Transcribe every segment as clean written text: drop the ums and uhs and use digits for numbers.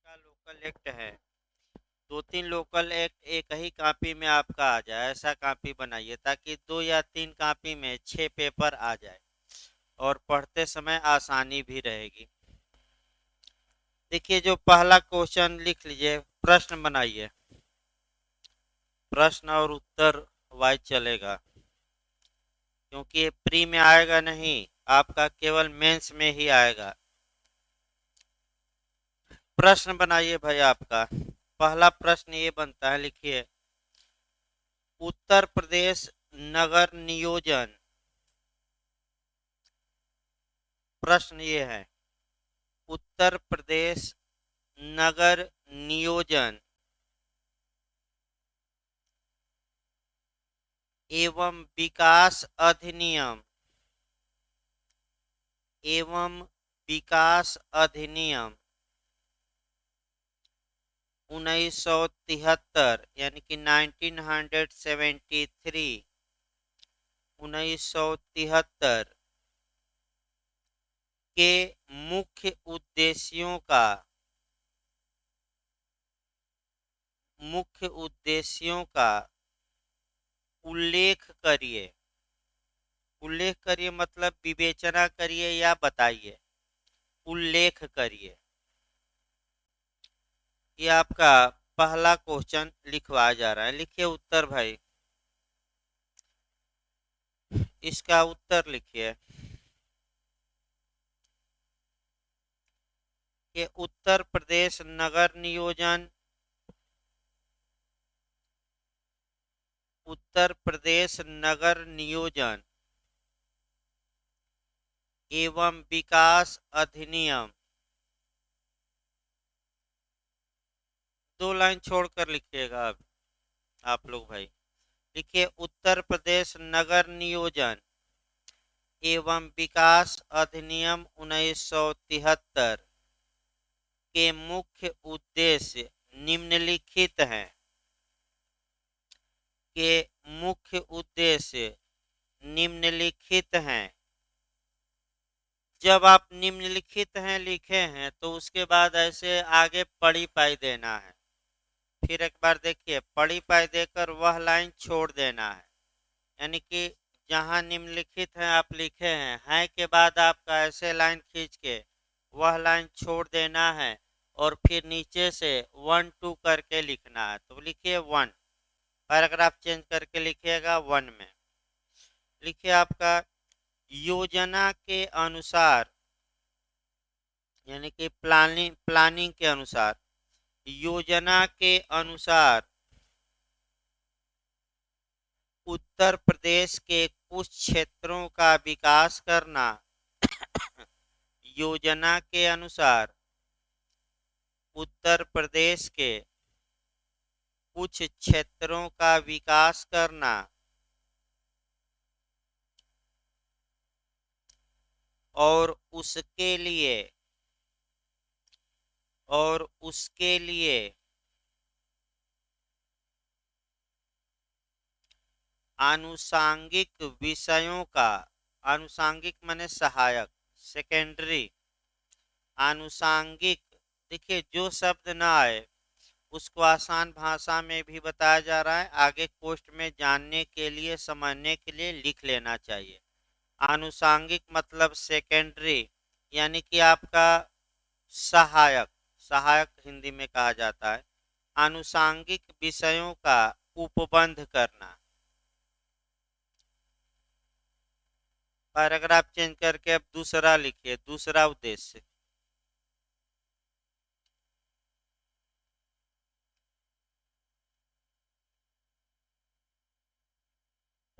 का local act है, दो तीन लोकल एक्ट एक ही कॉपी में आपका आ जाए, ऐसा कॉपी बनाइए ताकि दो या तीन कॉपी में 6 पेपर आ जाए और पढ़ते समय आसानी भी रहेगी। देखिए, जो पहला क्वेश्चन लिख लीजिए, प्रश्न बनाइए, प्रश्न और उत्तर वाइज चलेगा क्योंकि ये प्री में आएगा नहीं, आपका केवल मेंस में ही आएगा। प्रश्न बनाइए भाई। आपका पहला प्रश्न ये बनता है, लिखिए, उत्तर प्रदेश नगर नियोजन। प्रश्न ये है, उत्तर प्रदेश नगर नियोजन एवं विकास अधिनियम एवं विकास अधिनियम 1973 यानी कि 1973 1973 के मुख्य उद्देश्यों का उल्लेख करिए। उल्लेख करिए मतलब विवेचना करिए या बताइए, उल्लेख करिए। ये आपका पहला क्वेश्चन लिखवाया जा रहा है। लिखिए उत्तर भाई, इसका उत्तर लिखिए कि उत्तर प्रदेश नगर नियोजन उत्तर प्रदेश नगर नियोजन एवं विकास अधिनियम, 2 लाइन छोड़कर लिखिएगा अब आप लोग भाई। लिखिए उत्तर प्रदेश नगर नियोजन एवं विकास अधिनियम 1973 के मुख्य उद्देश्य निम्नलिखित हैं। के मुख्य उद्देश्य निम्नलिखित हैं। जब आप निम्नलिखित हैं लिखे हैं तो उसके बाद ऐसे आगे पढ़ी पाई देना है। फिर एक बार देखिए, पढ़ी पाई देकर वह लाइन छोड़ देना है, यानी कि जहां निम्नलिखित है आप लिखे हैं के बाद आपका ऐसे लाइन खींच के वह लाइन छोड़ देना है और फिर नीचे से 1 2 करके लिखना है। तो लिखिए 1, पैराग्राफ चेंज करके लिखिएगा 1 में। लिखिए आपका योजना के अनुसार, यानी कि प्लानिंग के अनुसार, योजना के अनुसार उत्तर प्रदेश के कुछ क्षेत्रों का विकास करना। योजना के अनुसार उत्तर प्रदेश के कुछ क्षेत्रों का विकास करना और उसके लिए आनुषांगिक विषयों का, आनुषांगिक माने सहायक, सेकेंडरी, आनुषांगिक, देखिए जो शब्द ना आए उसको आसान भाषा में भी बताया जा रहा है, आगे पोस्ट में जानने के लिए समझने के लिए लिख लेना चाहिए। आनुषांगिक मतलब सेकेंडरी, यानी कि आपका सहायक, सहायक हिंदी में कहा जाता है। आनुषांगिक विषयों का उपबंध करना। पैराग्राफ चेंज करके अब दूसरा लिखिए, दूसरा उद्देश्य।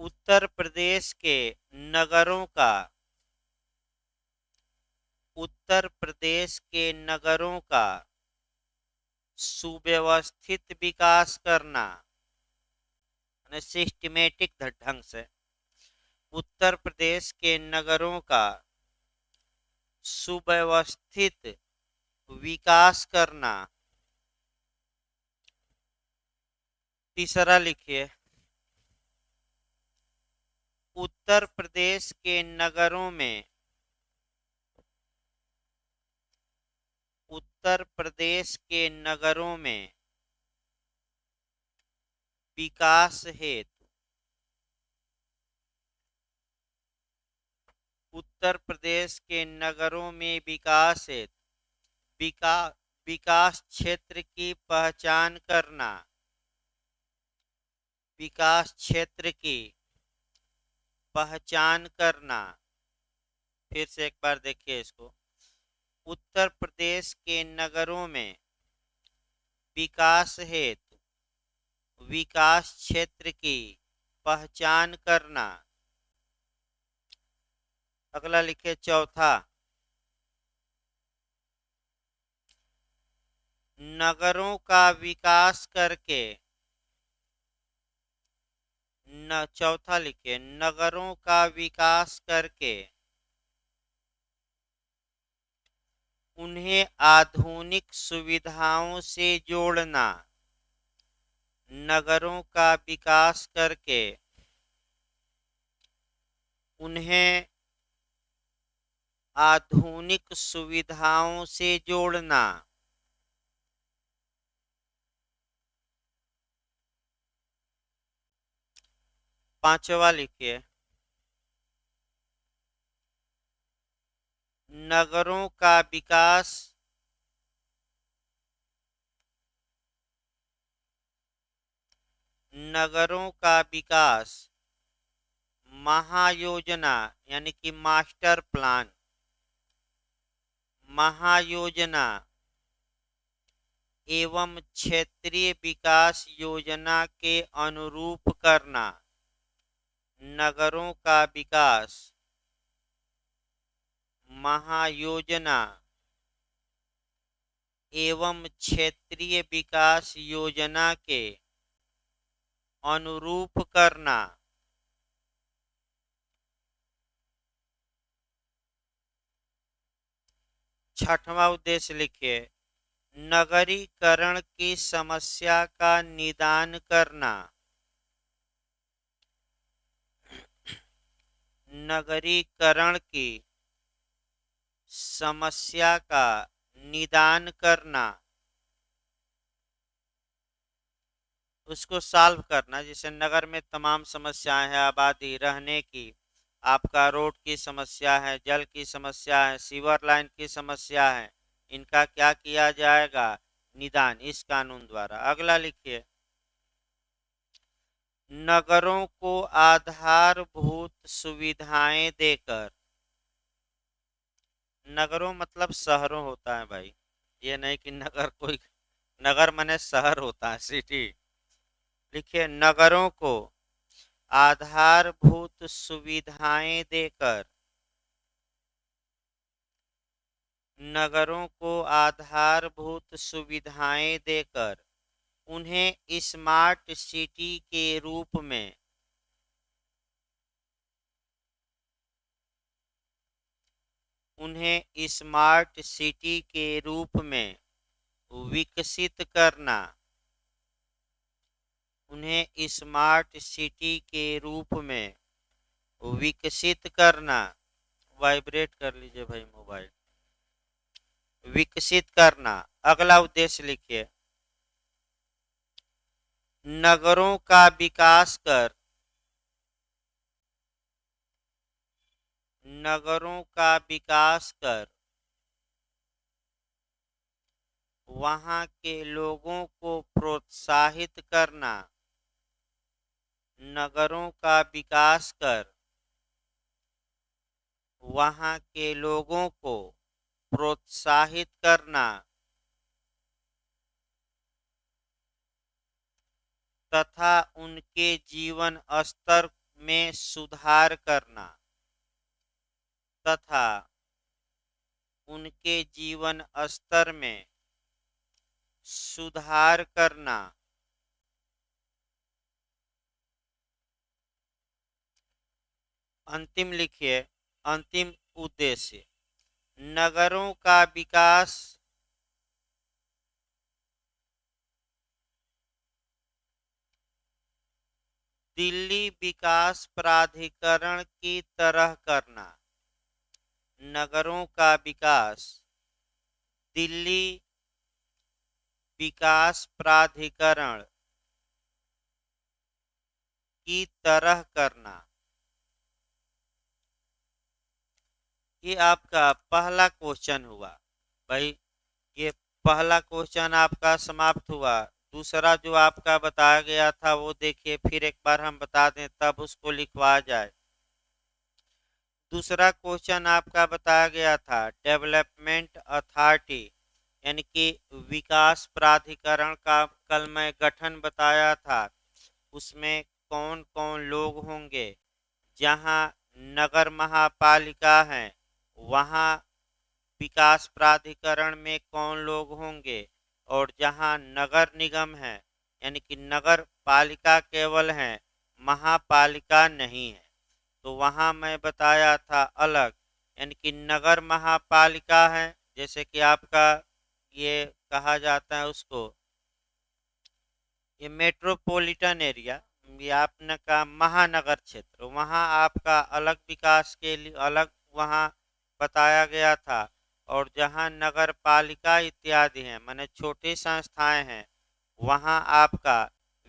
उत्तर प्रदेश के नगरों का, उत्तर प्रदेश के नगरों का सुव्यवस्थित विकास करना, सिस्टमेटिक ढंग से उत्तर प्रदेश के नगरों का सुव्यवस्थित विकास करना। तीसरा लिखिए, उत्तर प्रदेश के नगरों में उत्तर प्रदेश के नगरों में विकास हेतु उत्तर प्रदेश के नगरों में विकास हेतु विकास विकास क्षेत्र की पहचान करना। विकास क्षेत्र की पहचान करना। फिर से एक बार देखिए इसको। उत्तर प्रदेश के नगरों में विकास हेतु विकास क्षेत्र की पहचान करना। अगला लिखिए चौथा, नगरों का विकास करके चौथा लिखिए, नगरों का विकास करके उन्हें आधुनिक सुविधाओं से जोड़ना। नगरों का विकास करके उन्हें आधुनिक सुविधाओं से जोड़ना। पांचवा लिखिए, नगरों का विकास नगरों का विकास महायोजना यानी कि मास्टर प्लान महायोजना एवं क्षेत्रीय विकास योजना के अनुरूप करना। नगरों का विकास महायोजना एवं क्षेत्रीय विकास योजना के अनुरूप करना। छठवां उद्देश्य लिखिए, नगरीकरण की समस्या का निदान करना। नगरीकरण की समस्या का निदान करना, उसको सॉल्व करना। जैसे नगर में तमाम समस्याएं हैं, आबादी, रहने की, आपका रोड की समस्या है, जल की समस्या है, सीवर लाइन की समस्या है, इनका क्या किया जाएगा? निदान, इस कानून द्वारा। अगला लिखिए, नगरों को आधारभूत सुविधाएं देकर। नगरों मतलब शहरों होता है भाई, ये नहीं कि नगर कोई, नगर माने शहर होता है, सिटी। लिखिए, नगरों को आधारभूत सुविधाएं देकर। नगरों को आधारभूत सुविधाएं देकर उन्हें स्मार्ट सिटी के रूप में उन्हें स्मार्ट सिटी के रूप में विकसित करना। उन्हें स्मार्ट सिटी के रूप में विकसित करना। वाइब्रेट कर लीजिए भाई मोबाइल। विकसित करना। अगला उद्देश्य लिखिए, नगरों का विकास कर नगरों का विकास कर वहां के लोगों को प्रोत्साहित करना। नगरों का विकास कर वहां के लोगों को प्रोत्साहित करना तथा उनके जीवन स्तर में सुधार करना। तथा उनके जीवन स्तर में सुधार करना। अंतिम लिखिए, अंतिम उद्देश्य, नगरों का विकास दिल्ली विकास प्राधिकरण की तरह करना। नगरों का विकास दिल्ली विकास प्राधिकरण की तरह करना। ये आपका पहला क्वेश्चन हुआ भाई। ये पहला क्वेश्चन आपका समाप्त हुआ। दूसरा जो आपका बताया गया था वो देखिए फिर एक बार हम बता दें तब उसको लिखवा जाए। दूसरा क्वेश्चन आपका बताया गया था डेवलपमेंट अथॉरिटी यानी कि विकास प्राधिकरण का कल मैं गठन बताया था। उसमें कौन कौन लोग होंगे। जहां नगर महापालिका है वहां विकास प्राधिकरण में कौन लोग होंगे। और जहां नगर निगम है यानी कि नगर पालिका केवल है महापालिका नहीं है तो वहां मैं बताया था अलग यानी कि नगर महापालिका है जैसे कि आपका ये कहा जाता है उसको ये मेट्रोपॉलिटन एरिया या आपने का महानगर क्षेत्र वहाँ आपका अलग विकास के लिए अलग वहाँ बताया गया था। और जहाँ नगर पालिका इत्यादि हैं माने छोटी संस्थाएं हैं वहाँ आपका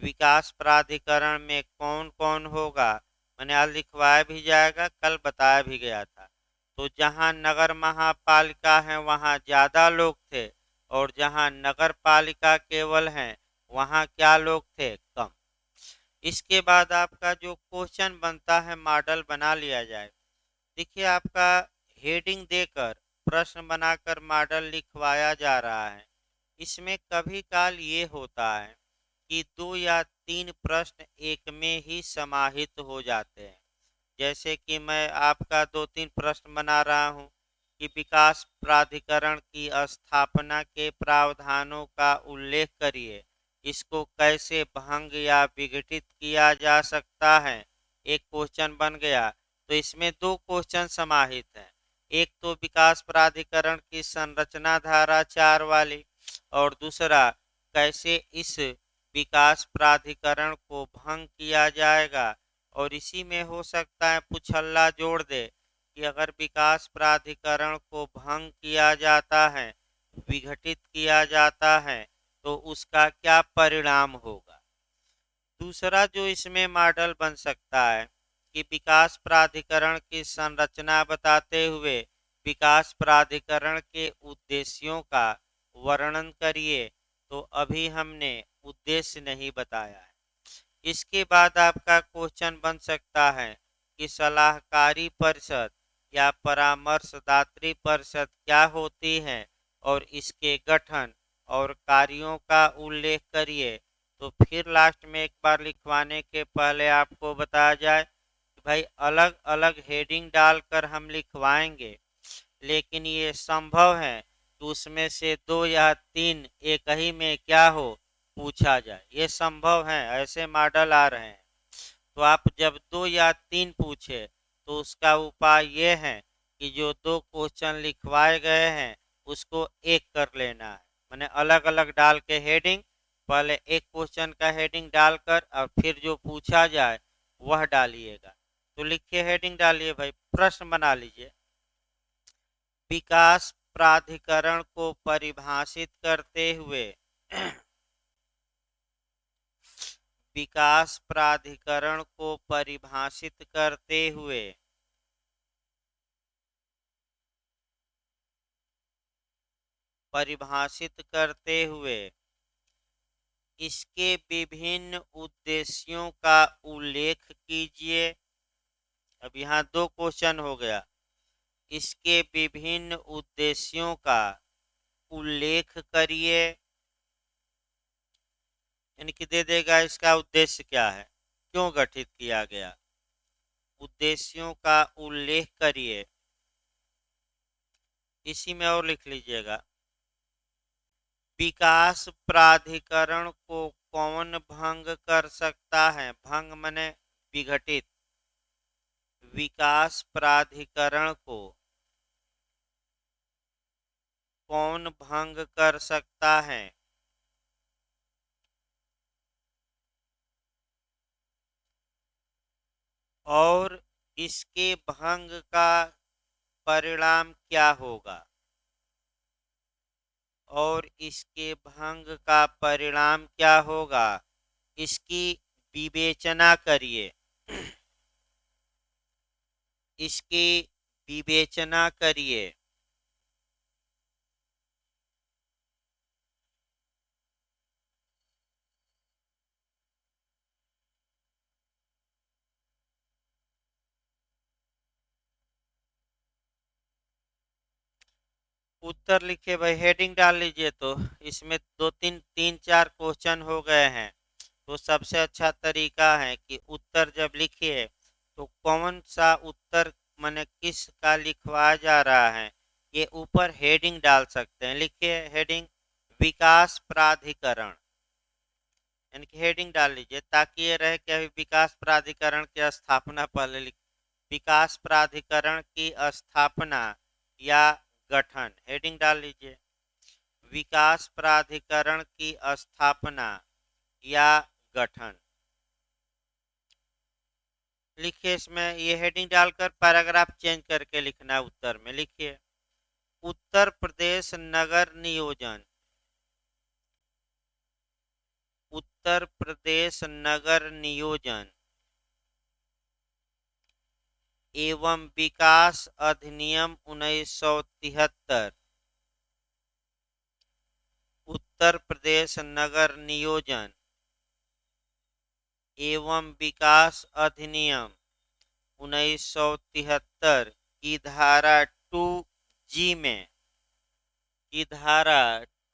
विकास प्राधिकरण में कौन कौन होगा मैंने आज लिखवाया भी जाएगा कल बताया भी गया था। तो जहाँ नगर महापालिका है वहाँ ज़्यादा लोग थे और जहाँ नगर पालिका केवल हैं वहाँ क्या लोग थे कम। इसके बाद आपका जो क्वेश्चन बनता है मॉडल बना लिया जाए। देखिए आपका हेडिंग देकर प्रश्न बनाकर मॉडल लिखवाया जा रहा है। इसमें कभी काल ये होता है कि 2 या 3 प्रश्न एक में ही समाहित हो जाते हैं। जैसे कि मैं आपका 2-3 प्रश्न बना रहा हूँ कि विकास प्राधिकरण की स्थापना के प्रावधानों का उल्लेख करिए। इसको कैसे भंग या विघटित किया जा सकता है। एक क्वेश्चन बन गया तो इसमें 2 क्वेश्चन समाहित हैं। एक तो विकास प्राधिकरण की संरचना धारा 4 वाली और दूसरा कैसे इस विकास प्राधिकरण को भंग किया जाएगा। और इसी में हो सकता है पुछल्ला जोड़ दे कि अगर विकास प्राधिकरण को भंग किया जाता है विघटित किया जाता है तो उसका क्या परिणाम होगा। दूसरा जो इसमें मॉडल बन सकता है कि विकास प्राधिकरण की संरचना बताते हुए विकास प्राधिकरण के उद्देश्यों का वर्णन करिए। तो अभी हमने उद्देश्य नहीं बताया है। इसके बाद आपका क्वेश्चन बन सकता है कि सलाहकारी परिषद या परामर्शदात्री परिषद क्या होती है और इसके गठन और कार्यों का उल्लेख करिए। तो फिर लास्ट में एक बार लिखवाने के पहले आपको बताया जाए कि भाई अलग अलग हेडिंग डालकर हम लिखवाएंगे लेकिन ये संभव है कि उसमें से 2 या 3 एक ही में क्या हो पूछा जाए। ये संभव है ऐसे मॉडल आ रहे हैं। तो आप जब 2 या 3 पूछे तो उसका उपाय ये है कि जो 2 क्वेश्चन लिखवाए गए हैं उसको एक कर लेना है मैंने अलग अलग डाल के हेडिंग पहले एक क्वेश्चन का हेडिंग डालकर और फिर जो पूछा जाए वह डालिएगा। तो लिखिए हेडिंग डालिए भाई प्रश्न बना लीजिए। विकास प्राधिकरण को परिभाषित करते हुए विकास प्राधिकरण को परिभाषित करते हुए इसके विभिन्न उद्देश्यों का उल्लेख कीजिए। अब यहाँ 2 क्वेश्चन हो गया। इसके विभिन्न उद्देश्यों का उल्लेख करिए यानी कि दे देगा इसका उद्देश्य क्या है क्यों गठित किया गया। उद्देश्यों का उल्लेख करिए इसी में और लिख लीजिएगा विकास प्राधिकरण को कौन भंग कर सकता है। भंग माने विघटित। विकास प्राधिकरण को कौन भंग कर सकता है और इसके भंग का परिणाम क्या होगा। और इसके भंग का परिणाम क्या होगा, इसकी विवेचना करिए। इसकी विवेचना करिए। उत्तर लिखिए भाई, हेडिंग डाल लीजिए। तो इसमें दो तीन तीन चार क्वेश्चन हो गए हैं, तो सबसे अच्छा तरीका है कि उत्तर जब लिखिए तो कौन सा उत्तर माने किस का लिखवाया जा रहा है, ये ऊपर हेडिंग डाल सकते हैं। लिखिए हेडिंग विकास प्राधिकरण, यानी कि हेडिंग डाल लीजिए, ताकि ये रहे कि अभी विकास प्राधिकरण की स्थापना पहले लिख, विकास प्राधिकरण की स्थापना या गठन, हेडिंग डाल लीजिए विकास प्राधिकरण की स्थापना या गठन। लिखिए इसमें ये हेडिंग डालकर पैराग्राफ चेंज करके लिखना है। उत्तर में लिखिए उत्तर प्रदेश नगर नियोजन, उत्तर प्रदेश नगर नियोजन एवं विकास अधिनियम 1973, उत्तर प्रदेश नगर नियोजन एवं विकास अधिनियम 1973 की धारा 2G में, की धारा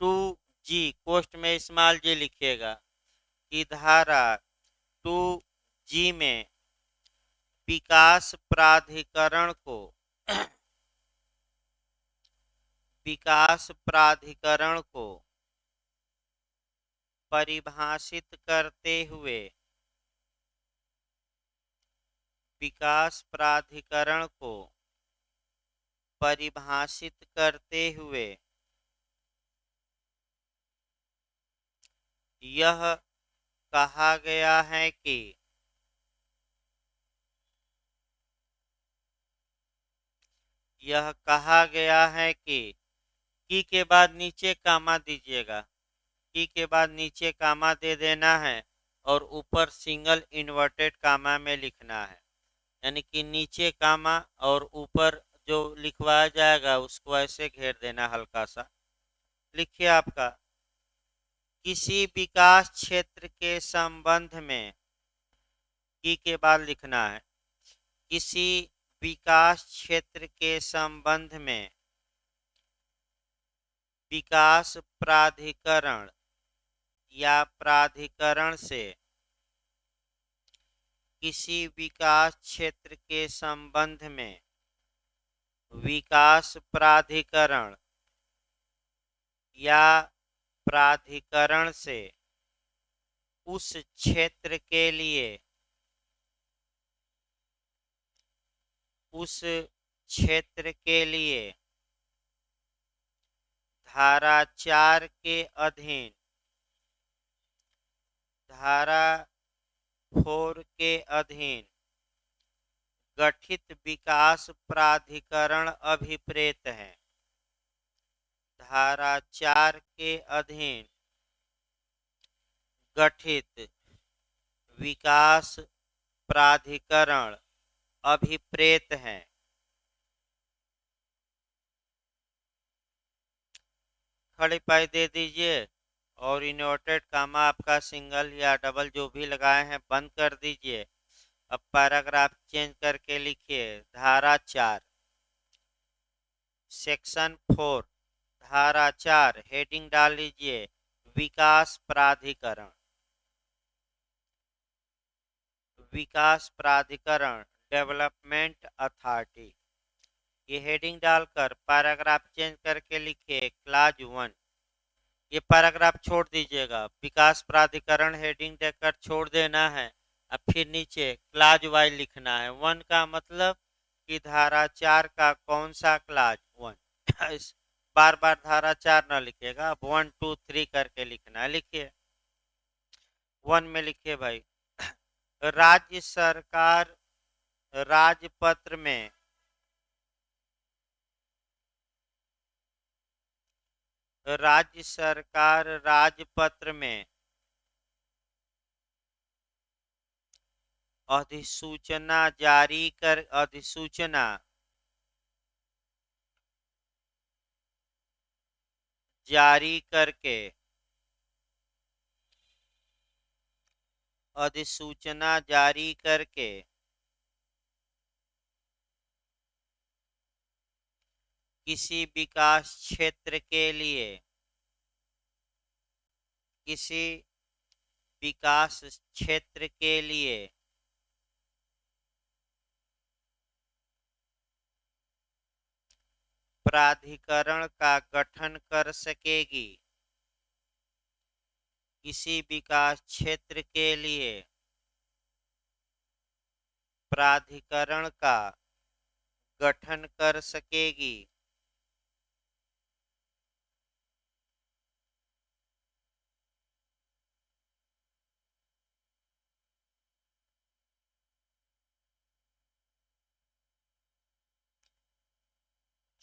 2G कोष्ट में स्मॉल जी लिखिएगा, की धारा 2G में विकास प्राधिकरण को, विकास प्राधिकरण को परिभाषित करते हुए, विकास प्राधिकरण को परिभाषित करते हुए यह कहा गया है कि यह कहा गया है कि की के बाद नीचे कामा दीजिएगा, की के बाद नीचे कामा दे देना है और ऊपर सिंगल इन्वर्टेड कामा में लिखना है, यानी कि नीचे कामा और ऊपर जो लिखवाया जाएगा उसको ऐसे घेर देना हल्का सा। लिखिए आपका किसी विकास क्षेत्र के संबंध में, की के बाद लिखना है किसी विकास क्षेत्र के संबंध में विकास प्राधिकरण या प्राधिकरण से, किसी विकास क्षेत्र के संबंध में विकास प्राधिकरण या प्राधिकरण से उस क्षेत्र के लिए, उस क्षेत्र के लिए धारा 4 के अधीन, धारा 4 के अधीन गठित विकास प्राधिकरण अभिप्रेत है, धारा 4 के अधीन गठित विकास प्राधिकरण अभिप्रेत है। खड़ी पाई दे दीजिए और इन्वर्टेड कामा आपका सिंगल या डबल जो भी लगाए हैं बंद कर दीजिए। अब पैराग्राफ चेंज करके लिखिए धारा 4 सेक्शन 4, धारा 4 हेडिंग डाल लीजिए विकास प्राधिकरण, विकास प्राधिकरण डेवलपमेंट अथॉरिटी। ये हेडिंग डालकर पैराग्राफ चेंज करके लिखिए क्लाज 1। ये पैराग्राफ छोड़ दीजिएगा, विकास प्राधिकरण हेडिंग देकर छोड़ देना है। अब फिर नीचे क्लाज वाइज लिखना है। 1 का मतलब कि धारा 4 का कौन सा क्लाज 1 बार बार धारा 4 ना लिखिएगा, अब 1 2 3 करके लिखना है। लिखिए 1 में लिखिए भाई राज्य सरकार राजपत्र में, राज्य सरकार राजपत्र में अधिसूचना जारी करके किसी विकास क्षेत्र के लिए प्राधिकरण का गठन कर सकेगी। किसी विकास क्षेत्र के लिए प्राधिकरण का गठन कर सकेगी।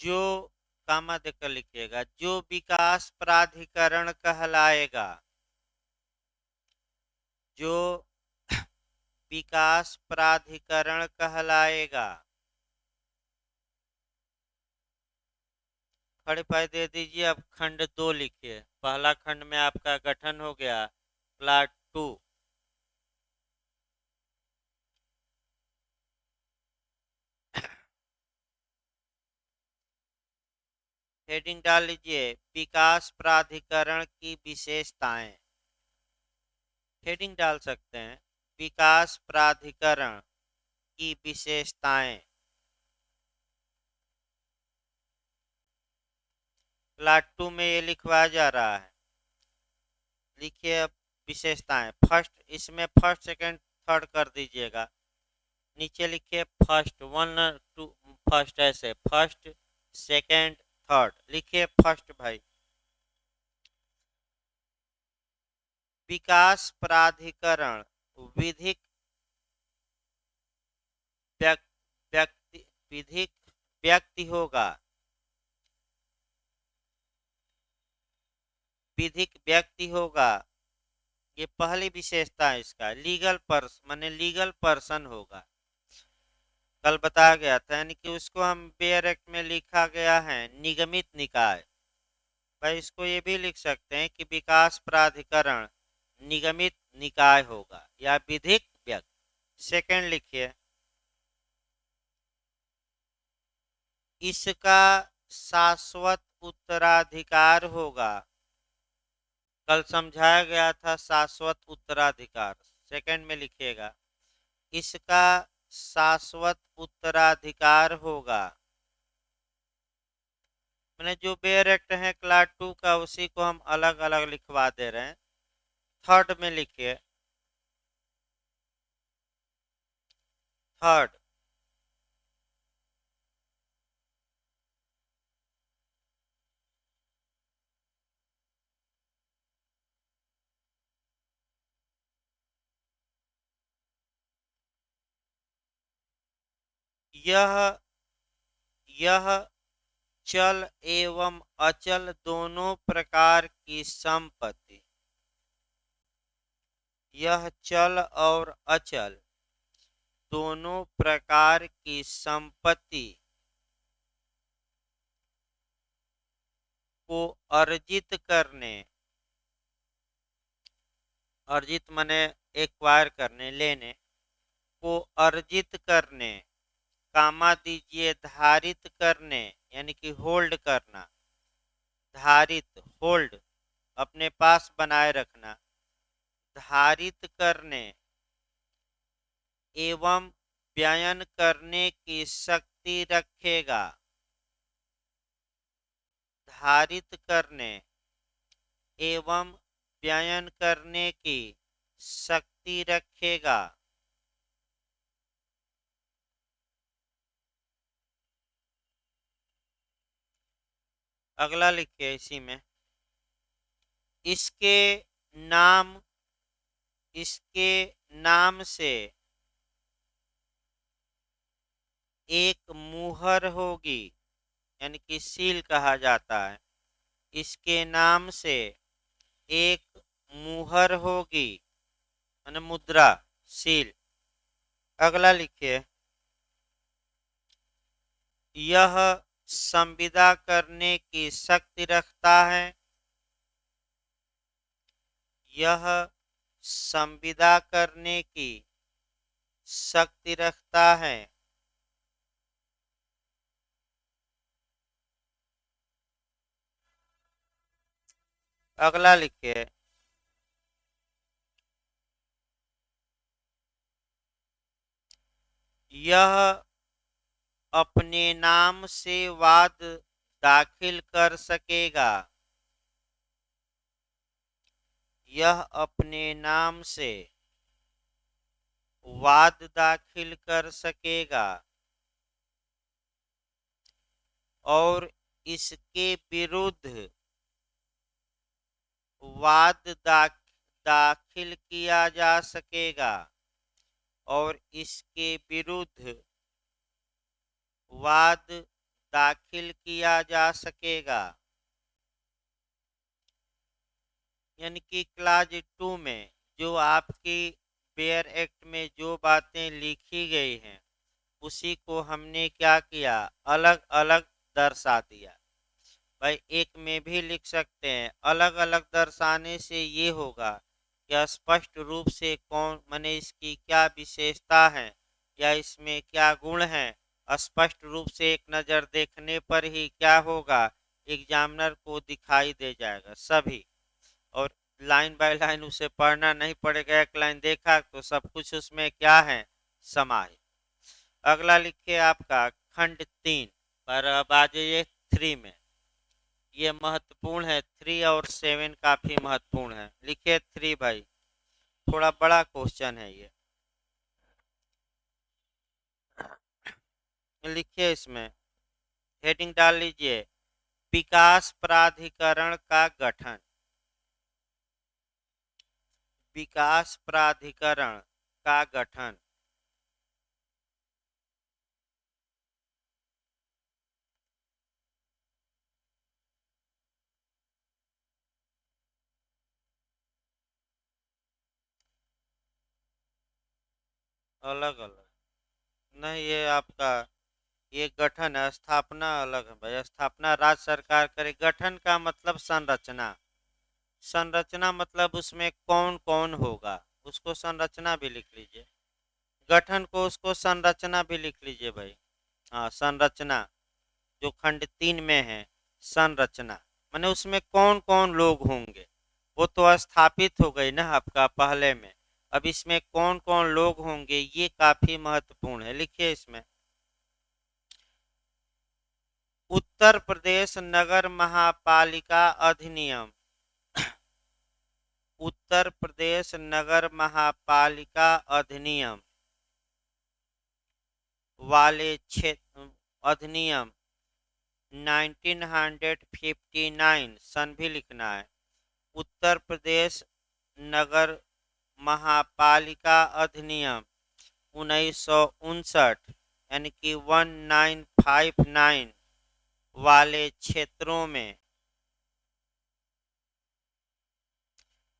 जो कामा देकर लिखिएगा, जो विकास प्राधिकरण कहलाएगा, जो विकास प्राधिकरण कहलाएगा। खड़े पाए दे दीजिए। अब खंड 2 लिखिए। पहला खंड में आपका गठन हो गया प्लाट 2। हेडिंग डाल लीजिए, विकास प्राधिकरण की विशेषताएं। हेडिंग डाल सकते हैं, विकास प्राधिकरण की विशेषताएं। प्लाट 2 में ये लिखवाया जा रहा है। लिखिए अब विशेषताएं। फर्स्ट, इसमें फर्स्ट सेकंड थर्ड कर दीजिएगा। नीचे लिखिए फर्स्ट, 1 2 फर्स्ट, ऐसे फर्स्ट सेकंड थर्ड लिखिए। फर्स्ट भाई, विकास प्राधिकरण विधिक व्यक्ति विधिक व्यक्ति होगा। विधिक व्यक्ति होगा, ये पहली विशेषता है इसका। लीगल माने लीगल पर्सन होगा। कल बताया गया था, यानी कि उसको हम बेयर एक्ट में लिखा गया है निगमित निकाय। भाई इसको ये भी लिख सकते हैं कि विकास प्राधिकरण निगमित निकाय होगा या विधिक व्यक्ति। सेकंड लिखिए, इसका शाश्वत उत्तराधिकार होगा। कल समझाया गया था शाश्वत उत्तराधिकार। सेकंड में लिखिएगा, इसका शाश्वत उत्तराधिकार होगा। मैंने जो बेयर एक्ट है क्लास 2 का, उसी को हम अलग अलग लिखवा दे रहे हैं। थर्ड में लिखिए, थर्ड, यह चल एवं अचल दोनों प्रकार की संपत्ति, यह चल और अचल दोनों प्रकार की संपत्ति को अर्जित करने, अर्जित माने एक्वायर करने, लेने, को अर्जित करने, कामा दीजिए धारित करने, यानी कि होल्ड करना, धारित होल्ड अपने पास बनाए रखना, धारित करने एवं व्ययन करने की शक्ति रखेगा। धारित करने एवं व्ययन करने की शक्ति रखेगा। अगला लिखिए इसी में, इसके नाम, इसके नाम से एक मुहर होगी, यानी कि सील कहा जाता है। इसके नाम से एक मुहर होगी, माने मुद्रा, सील। अगला लिखिए, यह संविदा करने की शक्ति रखता है। यह संविदा करने की शक्ति रखता है। अगला लिखिए, यह अपने नाम से वाद दाखिल कर सकेगा। यह अपने नाम से वाद दाखिल कर सकेगा और इसके विरुद्ध वाद दाखिल किया जा सकेगा और इसके विरुद्ध वाद दाखिल किया जा सकेगा। यानी कि क्लास 2 में जो आपकी बेयर एक्ट में जो बातें लिखी गई हैं उसी को हमने क्या किया, अलग अलग दर्शा दिया। भाई एक में भी लिख सकते हैं। अलग अलग दर्शाने से ये होगा कि स्पष्ट रूप से कौन, माने इसकी क्या विशेषता है या इसमें क्या गुण है, स्पष्ट रूप से एक नज़र देखने पर ही क्या होगा, एग्जामिनर को दिखाई दे जाएगा सभी। और लाइन बाय लाइन उसे पढ़ना नहीं पड़ेगा, एक लाइन देखा तो सब कुछ उसमें क्या है, समाहित। अगला लिखिए आपका खंड 3 पर। अब आ जाइए 3 में। ये महत्वपूर्ण है, 3 और 7 काफी महत्वपूर्ण है। लिखिए 3 भाई, थोड़ा बड़ा क्वेश्चन है ये। लिखिए, इसमें हेडिंग डाल लीजिए, विकास प्राधिकरण का गठन। विकास प्राधिकरण का गठन। अलग अलग नहीं, ये आपका ये गठन है, स्थापना अलग है भाई। स्थापना राज्य सरकार करे, गठन का मतलब संरचना। संरचना मतलब उसमें कौन कौन होगा, उसको संरचना भी लिख लीजिए। गठन को उसको संरचना भी लिख लीजिए भाई। हाँ, संरचना जो खंड 3 में है, संरचना माने उसमें कौन कौन लोग होंगे। वो तो स्थापित हो गई ना आपका पहले में, अब इसमें कौन कौन लोग होंगे ये काफी महत्वपूर्ण है। लिखिए इसमें, उत्तर प्रदेश नगर महापालिका अधिनियम। उत्तर प्रदेश नगर महापालिका अधिनियम वाले क्षेत्र, अधिनियम 1959 सन भी लिखना है। उत्तर प्रदेश नगर महापालिका अधिनियम 1959 यानी कि 1959 वाले क्षेत्रों में,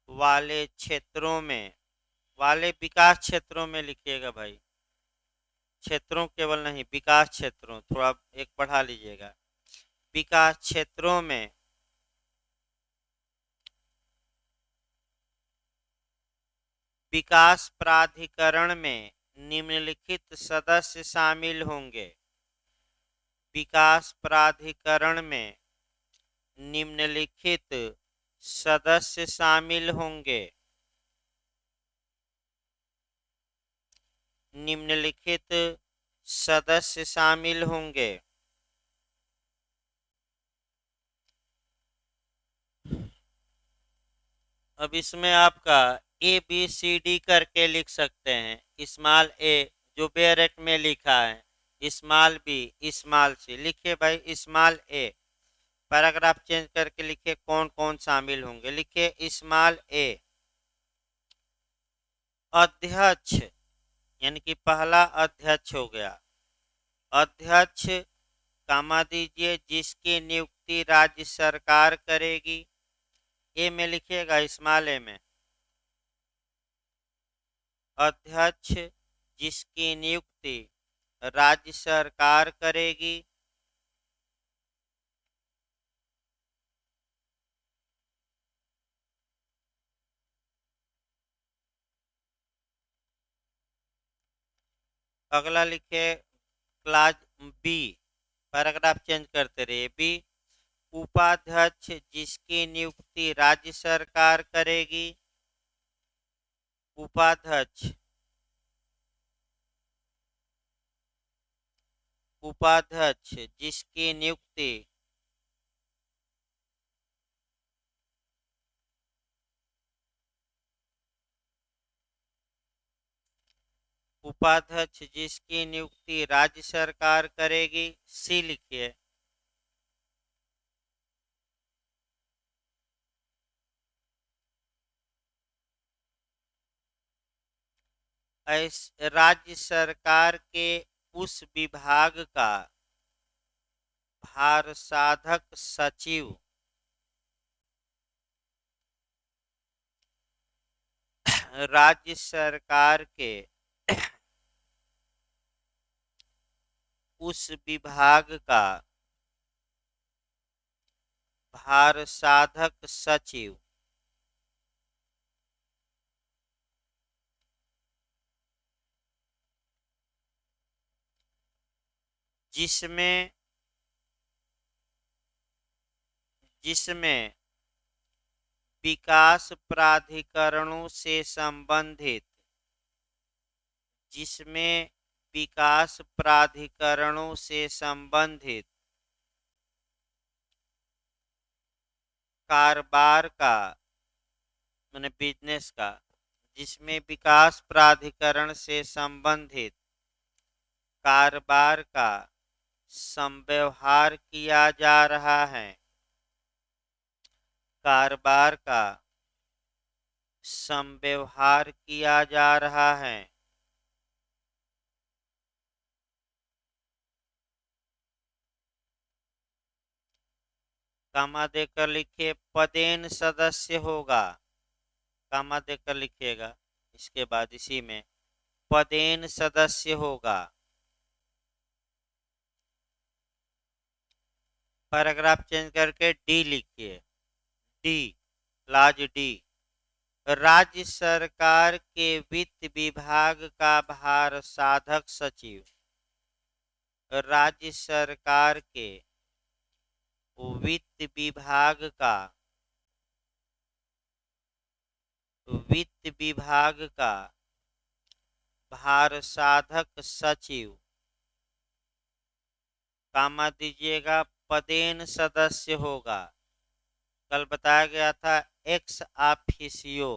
वाले क्षेत्रों में, वाले विकास क्षेत्रों में लिखिएगा भाई। क्षेत्रों केवल नहीं, विकास क्षेत्रों, थोड़ा एक बढ़ा लीजिएगा। विकास क्षेत्रों में विकास प्राधिकरण में निम्नलिखित सदस्य शामिल होंगे। विकास प्राधिकरण में निम्नलिखित सदस्य शामिल होंगे। निम्नलिखित सदस्य शामिल होंगे। अब इसमें आपका ABCD करके लिख सकते हैं। स्मॉल ए जो बेयर एक्ट में लिखा है, स्मॉल बी, स्मॉल सी। लिखिए भाई स्मॉल ए, पैराग्राफ चेंज करके लिखिए कौन कौन शामिल होंगे। लिखिए स्मॉल ए, अध्यक्ष यानी कि पहला अध्यक्ष हो गया। अध्यक्ष कामा दीजिए जिसकी नियुक्ति राज्य सरकार करेगी। ए में लिखिएगा, स्मॉल ए में। अध्यक्ष जिसकी नियुक्ति राज्य सरकार करेगी। अगला लिखिए क्लास बी, पैराग्राफ चेंज करते रहिए। बी, उपाध्यक्ष जिसकी नियुक्ति राज्य सरकार करेगी। उपाध्यक्ष, उपाध्यक्ष जिसकी नियुक्ति उपाध्यक्ष जिसकी नियुक्ति राज्य सरकार करेगी। सी लिखिए। राज्य सरकार के उस विभाग का भार साधक सचिव राज्य सरकार के उस विभाग का भार साधक सचिव जिसमें जिसमें विकास प्राधिकरणों से संबंधित जिसमें विकास प्राधिकरणों से संबंधित कारोबार का, माने बिजनेस का, जिसमें विकास प्राधिकरण से संबंधित कारोबार का संव्यवहार किया जा रहा है। कारोबार का संव्यवहार किया जा रहा है। कामा देकर लिखिए पदेन सदस्य होगा। कामा देकर लिखिएगा, इसके बाद इसी में पदेन सदस्य होगा। पैराग्राफ चेंज करके डी लिखिए। डी, क्लास डी, राज्य सरकार के वित्त विभाग का भार साधक सचिव राज्य सरकार के वित्त विभाग का भार साधक सचिव, कामा दीजिएगा पदेन सदस्य होगा। कल बताया गया था एक्स ऑफिसियो,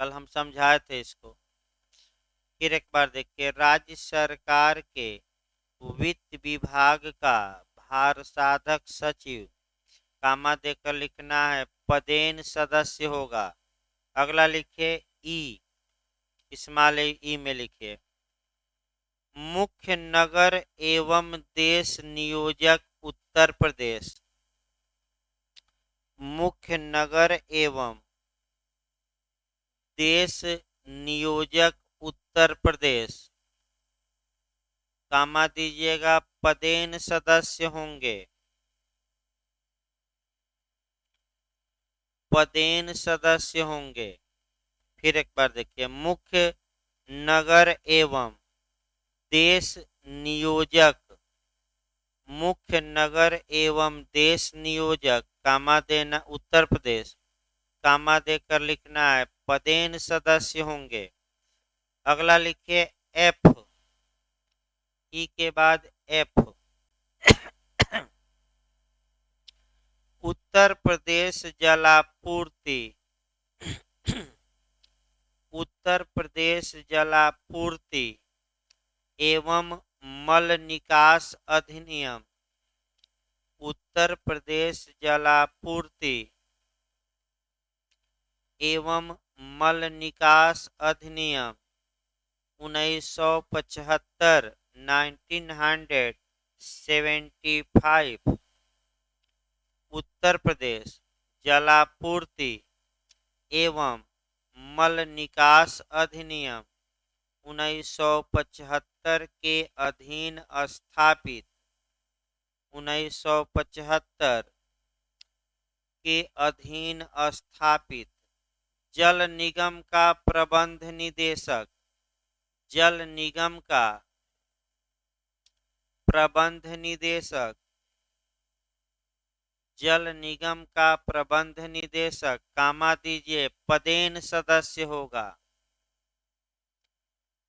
कल हम समझाए थे इसको। फिर एक बार देखिए, राज्य सरकार के वित्त विभाग का भार साधक सचिव, कामा देकर लिखना है पदेन सदस्य होगा। अगला लिखिए ई, स्मॉल ई में लिखिए मुख्य नगर एवं देश नियोजक उत्तर प्रदेश। मुख्य नगर एवं देश नियोजक उत्तर प्रदेश, कामा दीजिएगा पदेन सदस्य होंगे। पदेन सदस्य होंगे। फिर एक बार देखिए, मुख्य नगर एवं देश नियोजक, मुख्य नगर एवं देश नियोजक, कामा देना उत्तर प्रदेश, कामा देकर लिखना है पदेन सदस्य होंगे। अगला लिखिए एफ, ई के बाद एफ, उत्तर प्रदेश जलापूर्ति, उत्तर प्रदेश जलापूर्ति एवं मल निकास अधिनियम, उत्तर प्रदेश जलापूर्ति एवं मल निकास अधिनियम 1975, 1975 75। उत्तर प्रदेश जलापूर्ति एवं मल निकास अधिनियम 1975 के अधीन स्थापित 1975 के अधीन स्थापित जल निगम का प्रबंध निदेशक, जल निगम का प्रबंध निदेशक, जल निगम का प्रबंध निदेशक, कामा दीजिए, पदेन सदस्य होगा,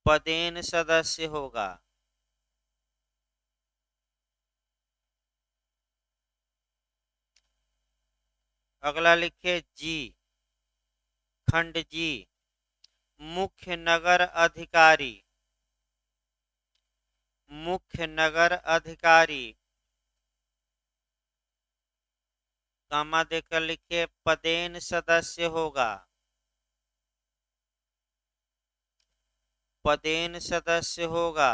पदेन सदस्य होगा। अगला लिखिए जी, खंड जी, मुख्य नगर अधिकारी, मुख्य नगर अधिकारी, कामा देकर लिखिए, पदेन सदस्य होगा, पदेन सदस्य होगा।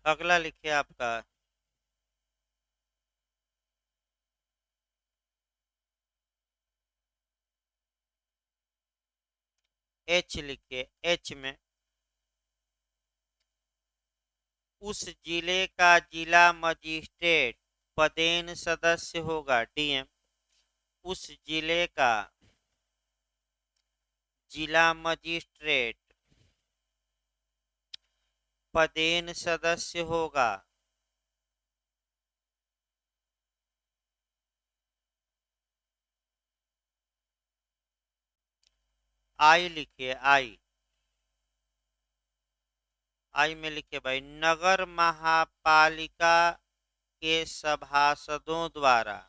अगला लिखिए आपका एच, लिखिए एच में उस जिले का जिला मजिस्ट्रेट पदेन सदस्य होगा, डीएम। उस जिले का जिला मजिस्ट्रेट पदेन सदस्य होगा। आई लिखिए आई, आई में लिखिए भाई, नगर महापालिका के सभासदों द्वारा,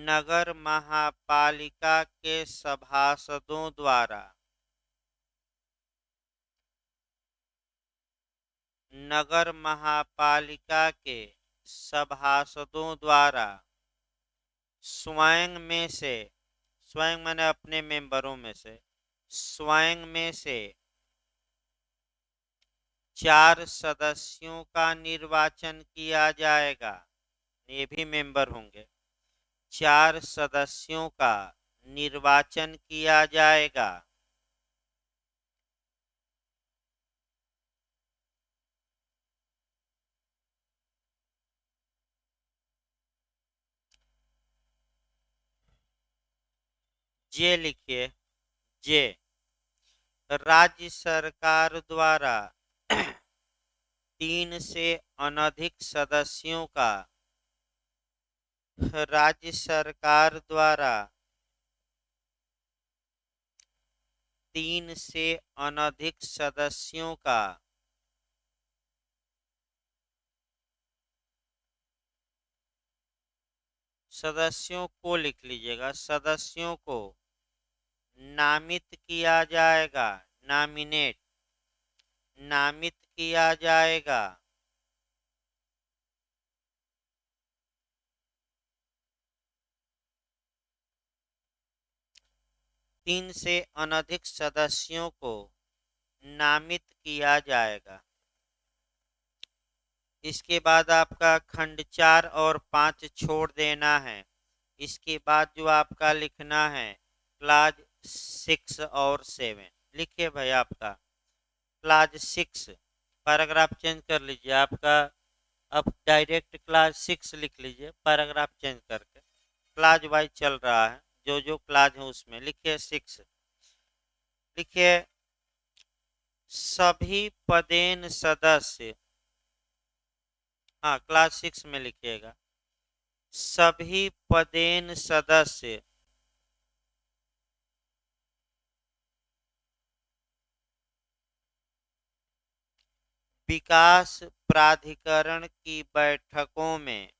नगर महापालिका के सभासदों द्वारा, नगर महापालिका के सभासदों द्वारा स्वयं में से, स्वयं मैंने अपने मेंबरों में से, स्वयं में से 4 सदस्यों का निर्वाचन किया जाएगा। ये भी मेंबर होंगे। 4 सदस्यों का निर्वाचन किया जाएगा। जे लिखिए, जे राज्य सरकार द्वारा 3 से अनधिक सदस्यों का, राज्य सरकार द्वारा 3 से अनधिक सदस्यों का सदस्यों को लिख लीजिएगा, सदस्यों को नामित किया जाएगा, नॉमिनेट, नामित किया जाएगा। तीन से अनधिक सदस्यों को नामित किया जाएगा। इसके बाद आपका खंड 4 और 5 छोड़ देना है। इसके बाद जो आपका लिखना है क्लाज 6 और 7, लिखिए भाई आपका क्लाज 6, पैराग्राफ चेंज कर लीजिए आपका, अब डायरेक्ट क्लाज 6 लिख लीजिए, पैराग्राफ चेंज करके क्लाज वाइज चल रहा है, जो जो क्लाज है उसमें लिखिए 6, लिखिए सभी पदेन सदस्य, हाँ क्लास 6 में लिखिएगा, सभी पदेन सदस्य विकास प्राधिकरण की बैठकों में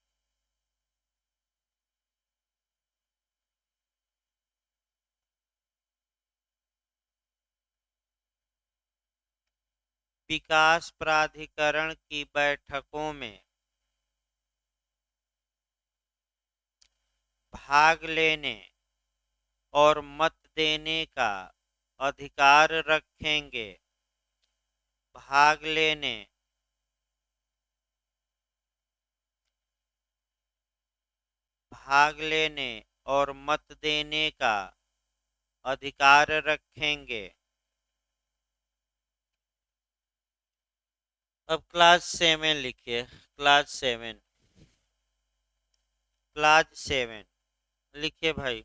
विकास प्राधिकरण की बैठकों में भाग लेने और मत देने का अधिकार रखेंगे। भाग लेने और मत देने का अधिकार रखेंगे। अब क्लास 7 लिखिए। क्लास 7 लिखिए भाई।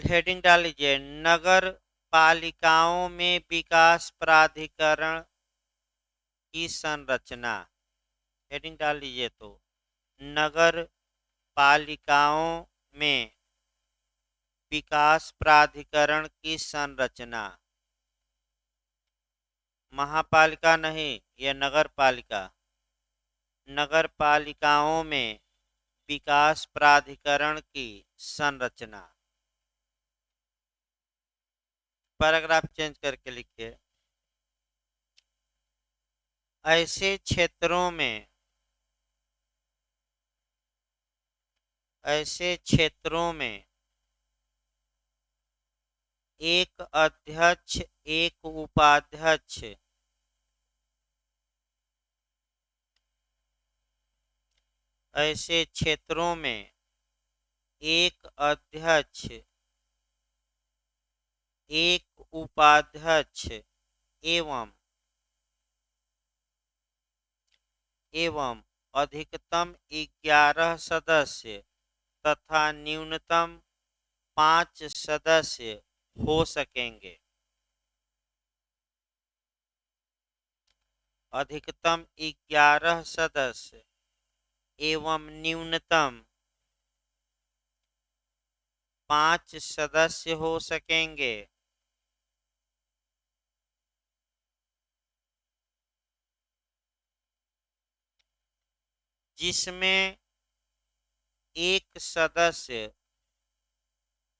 हेडिंग डाल लीजिए, नगर पालिकाओं में विकास प्राधिकरण की संरचना। हेडिंग डाल लीजिए तो, नगर पालिकाओं में विकास प्राधिकरण की संरचना। महापालिका नहीं, यह नगर पालिका। नगर पालिकाओं में विकास प्राधिकरण की संरचना। पैराग्राफ चेंज करके लिखिए, ऐसे क्षेत्रों में एक अध्यक्ष एक उपाध्यक्ष ऐसे क्षेत्रों में एक अध्यक्ष एक उपाध्यक्ष एवं अधिकतम 11 सदस्य तथा न्यूनतम 5 सदस्य हो सकेंगे। अधिकतम 11 सदस्य एवं न्यूनतम 5 सदस्य हो सकेंगे। जिसमें एक सदस्य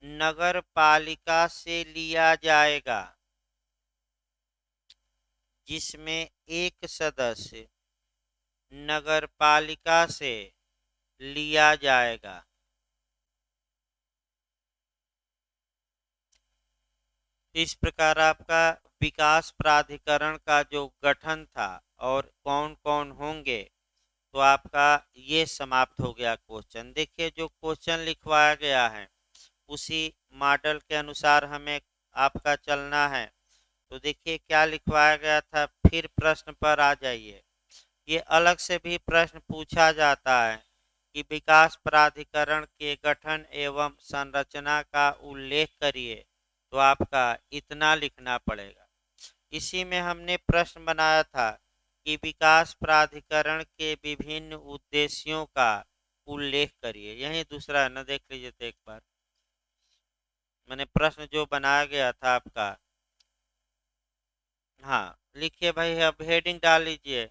नगर पालिका से लिया जाएगा। जिसमें एक सदस्य नगर पालिका से लिया जाएगा। इस प्रकार आपका विकास प्राधिकरण का जो गठन था और कौन कौन होंगे, तो आपका ये समाप्त हो गया क्वेश्चन। देखिए, जो क्वेश्चन लिखवाया गया है उसी मॉडल के अनुसार हमें आपका चलना है। तो देखिए क्या लिखवाया गया था, फिर प्रश्न पर आ जाइए। ये अलग से भी प्रश्न पूछा जाता है कि विकास प्राधिकरण के गठन एवं संरचना का उल्लेख करिए, तो आपका इतना लिखना पड़ेगा। इसी में हमने प्रश्न बनाया था कि विकास प्राधिकरण के विभिन्न उद्देश्यों का उल्लेख करिए। यही दूसरा है ना, देख लीजिए तो एक बार। मैंने प्रश्न जो बनाया गया था आपका, हाँ लिखिए भाई। अब हेडिंग डाल लीजिए,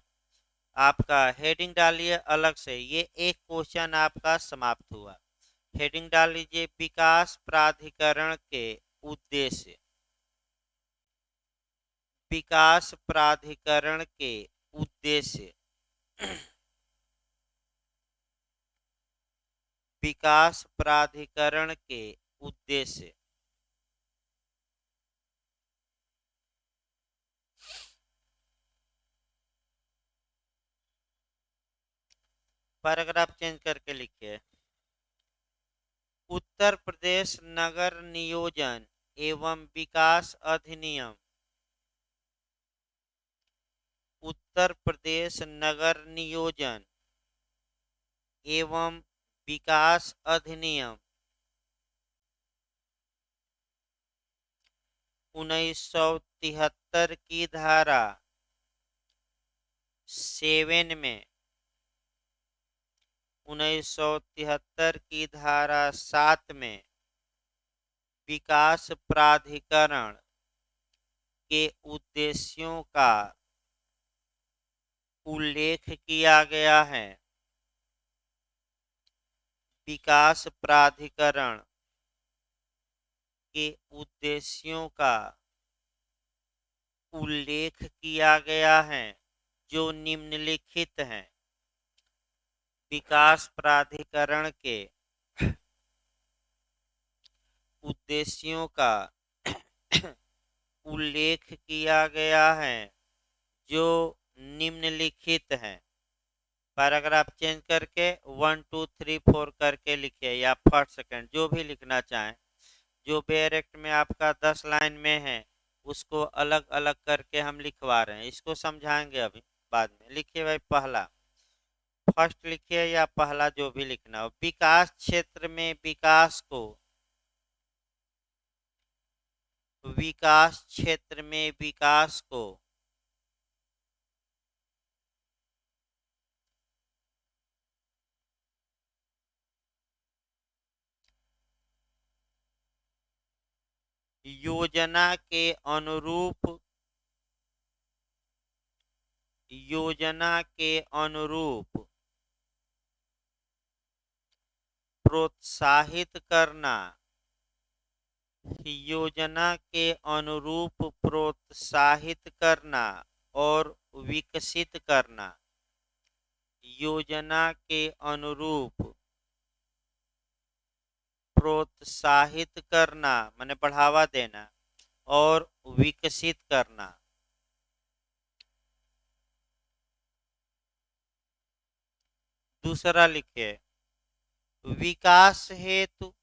आपका हेडिंग डालिए अलग से। ये एक क्वेश्चन आपका समाप्त हुआ। हेडिंग डाल लीजिए, विकास प्राधिकरण के उद्देश्य। विकास प्राधिकरण के उद्देश्य। विकास प्राधिकरण के उद्देश्य। पैराग्राफ चेंज करके लिखिए, उत्तर प्रदेश नगर नियोजन एवं विकास अधिनियम। उत्तर प्रदेश नगर नियोजन एवं विकास अधिनियम 1973 की धारा 7 में 1973 की धारा 7 में विकास प्राधिकरण के उद्देश्यों का उल्लेख किया गया है। विकास प्राधिकरण के उद्देश्यों का उल्लेख किया गया है जो निम्नलिखित हैं। विकास प्राधिकरण के उद्देश्यों का उल्लेख किया गया है जो निम्नलिखित हैं। पैराग्राफ चेंज करके 1 2 3 4 करके लिखिए या फर्स्ट सेकंड जो भी लिखना चाहें। जो बेयर एक्ट में आपका 10 लाइन में है उसको अलग अलग करके हम लिखवा रहे हैं। इसको समझाएंगे अभी बाद में। लिखिए भाई पहला, फर्स्ट लिखिए या पहला जो भी लिखना हो। विकास क्षेत्र में विकास क्षेत्र में विकास को योजना के अनुरूप प्रोत्साहित करना, योजना के अनुरूप प्रोत्साहित करना और विकसित करना। योजना के अनुरूप प्रोत्साहित करना माने बढ़ावा देना और विकसित करना। दूसरा लिखिए, विकास हेतु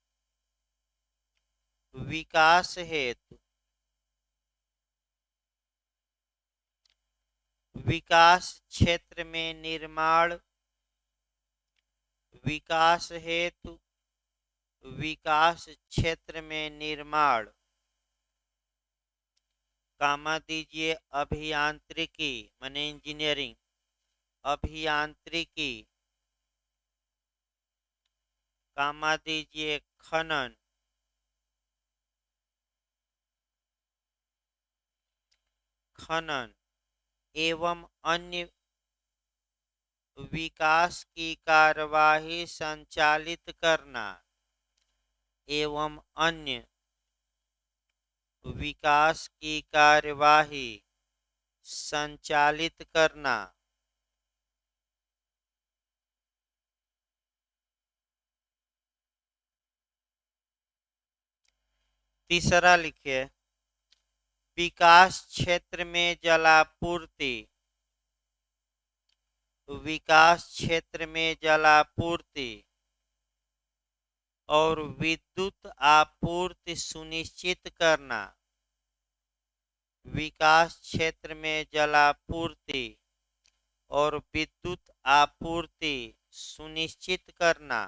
विकास हेतु विकास क्षेत्र में निर्माण, विकास हेतु विकास क्षेत्र में निर्माण, कामा दीजिए अभियांत्रिकी माने इंजीनियरिंग, अभियांत्रिकी, कामा दीजिए खनन, खनन एवं अन्य विकास की कार्यवाही संचालित करना, एवं अन्य विकास की कार्यवाही संचालित करना। तीसरा लिखिए, विकास क्षेत्र में जलापूर्ति, विकास क्षेत्र में जलापूर्ति और विद्युत आपूर्ति सुनिश्चित करना, विकास क्षेत्र में जलापूर्ति और विद्युत आपूर्ति सुनिश्चित करना।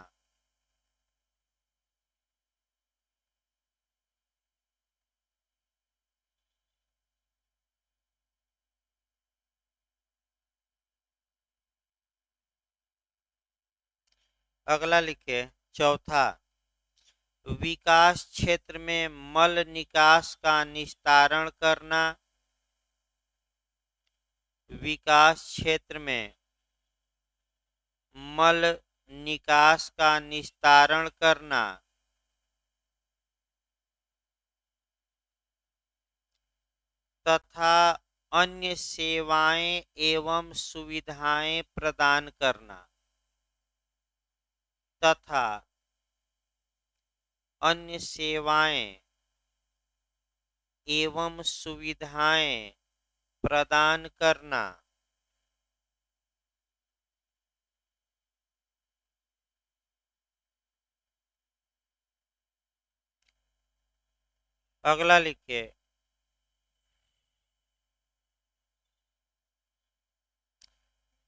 अगला लिखे चौथा, विकास क्षेत्र में मल निकास का निस्तारण करना, विकास क्षेत्र में मल निकास का निस्तारण करना तथा अन्य सेवाएं एवं सुविधाएं प्रदान करना, तथा अन्य सेवाएं एवं सुविधाएं प्रदान करना। अगला लिखिए,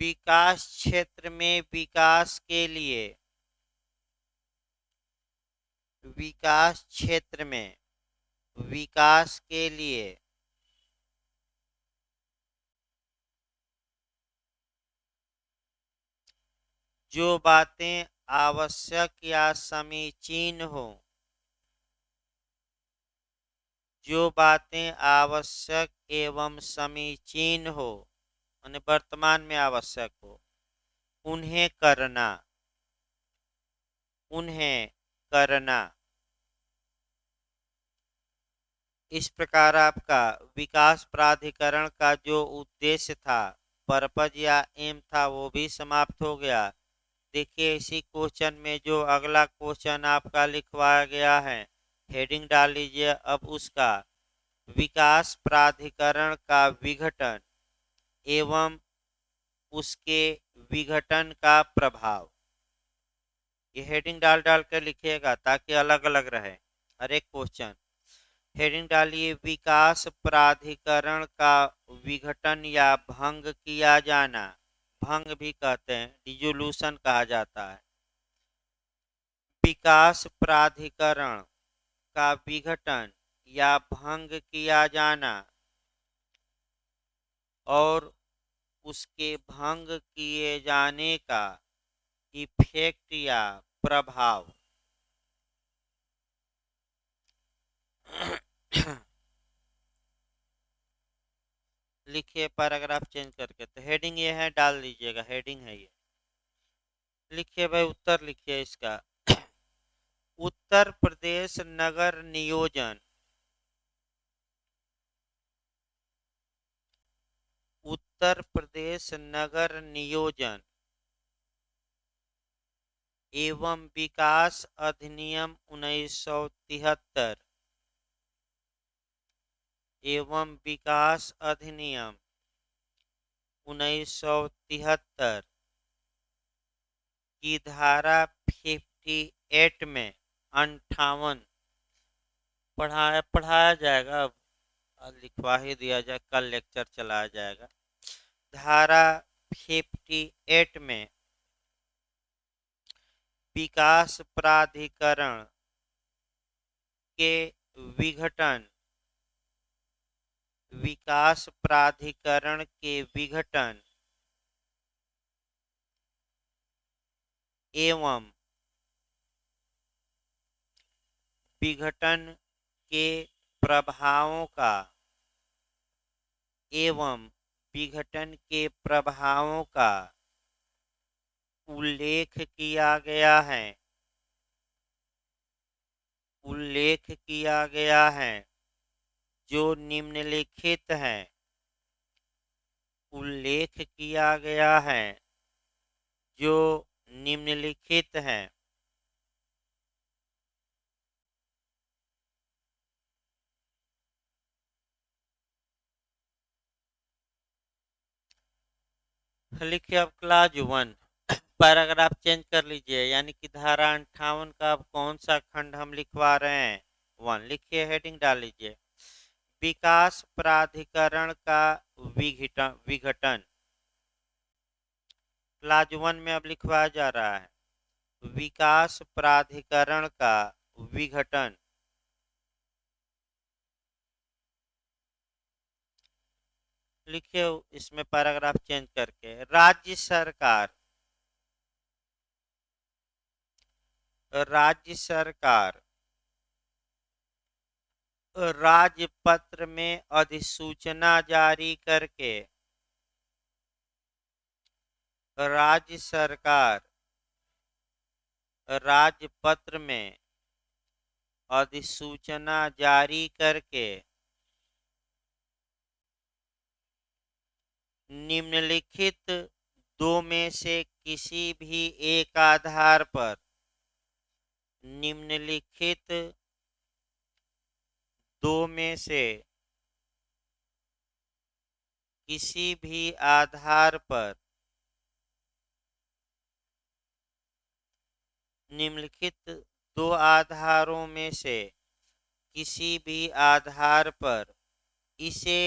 विकास क्षेत्र में विकास के लिए, विकास क्षेत्र में विकास के लिए जो बातें आवश्यक या समीचीन हो, जो बातें आवश्यक एवं समीचीन हो यानी वर्तमान में आवश्यक हो, उन्हें करना, उन्हें करना। इस प्रकार आपका विकास प्राधिकरण का जो उद्देश्य था, पर्पज या एम था, वो भी समाप्त हो गया। देखिए इसी क्वेश्चन में जो अगला क्वेश्चन आपका लिखवाया गया है, हेडिंग डाल लीजिए अब उसका, विकास प्राधिकरण का विघटन एवं उसके विघटन का प्रभाव। ये हेडिंग डाल डाल कर लिखिएगा ताकि अलग अलग रहे हर एक क्वेश्चन। हेडिंग डालिए, विकास प्राधिकरण का विघटन या भंग किया जाना, भंग भी कहते हैं, डिसोल्यूशन कहा जाता है। विकास प्राधिकरण का विघटन या भंग किया जाना और उसके भंग किए जाने का इफेक्ट या प्रभाव। लिखिए पैराग्राफ चेंज करके, तो हेडिंग ये है, डाल दीजिएगा, हेडिंग है ये। लिखिए भाई, उत्तर लिखिए इसका। उत्तर प्रदेश नगर नियोजन, उत्तर प्रदेश नगर नियोजन एवं विकास अधिनियम 1973 एवं विकास अधिनियम 1973 की धारा 58 में 58 पढ़ाया जाएगा, अब लिखवा ही दिया जाए, कल लेक्चर चलाया जाएगा। धारा 58 में विकास प्राधिकरण के विघटन, विकास प्राधिकरण के विघटन एवं विघटन के प्रभावों का, एवं विघटन के प्रभावों का उल्लेख किया गया है, उल्लेख किया गया है, जो निम्नलिखित है, उल्लेख किया गया है जो निम्नलिखित है। लिखिए अब क्लास 1, पैराग्राफ चेंज कर लीजिए, यानी कि धारा 58 का अब कौन सा खंड हम लिखवा रहे हैं, 1 लिखिए, हेडिंग डाल लीजिए, विकास प्राधिकरण का विघटन, विघटन। क्लास 1 में अब लिखवाया जा रहा है विकास प्राधिकरण का विघटन। लिखिए इसमें पैराग्राफ चेंज करके, राज्य सरकार, राज्य सरकार राजपत्र में अधिसूचना जारी करके, राज्य सरकार राजपत्र में अधिसूचना जारी करके निम्नलिखित दो में से किसी भी एक आधार पर, निम्नलिखित दो में से किसी भी आधार पर, निम्नलिखित दो आधारों में से किसी भी आधार पर इसे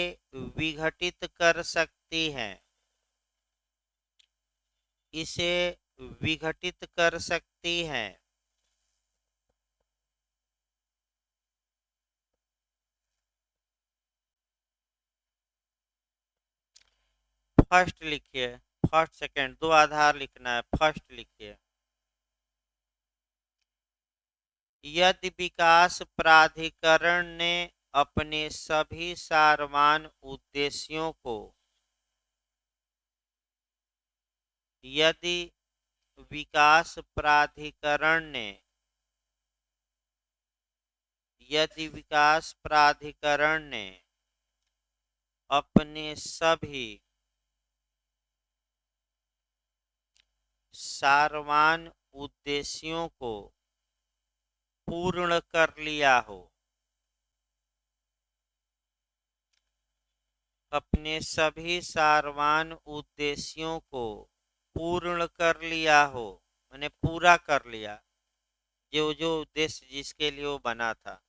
विघटित कर सकती है, इसे विघटित कर सकती है। फर्स्ट लिखिए, फर्स्ट सेकंड दो आधार लिखना है, फर्स्ट लिखिए, यदि विकास प्राधिकरण ने अपने सभी सारवान उद्देश्यों को, यदि विकास प्राधिकरण ने, यदि विकास प्राधिकरण ने अपने सभी सार्वजनिक उद्देश्यों को पूर्ण कर लिया हो, अपने सभी सार्वजनिक उद्देश्यों को पूर्ण कर लिया हो, मैंने पूरा कर लिया जो जो उद्देश्य जिसके लिए वो बना था।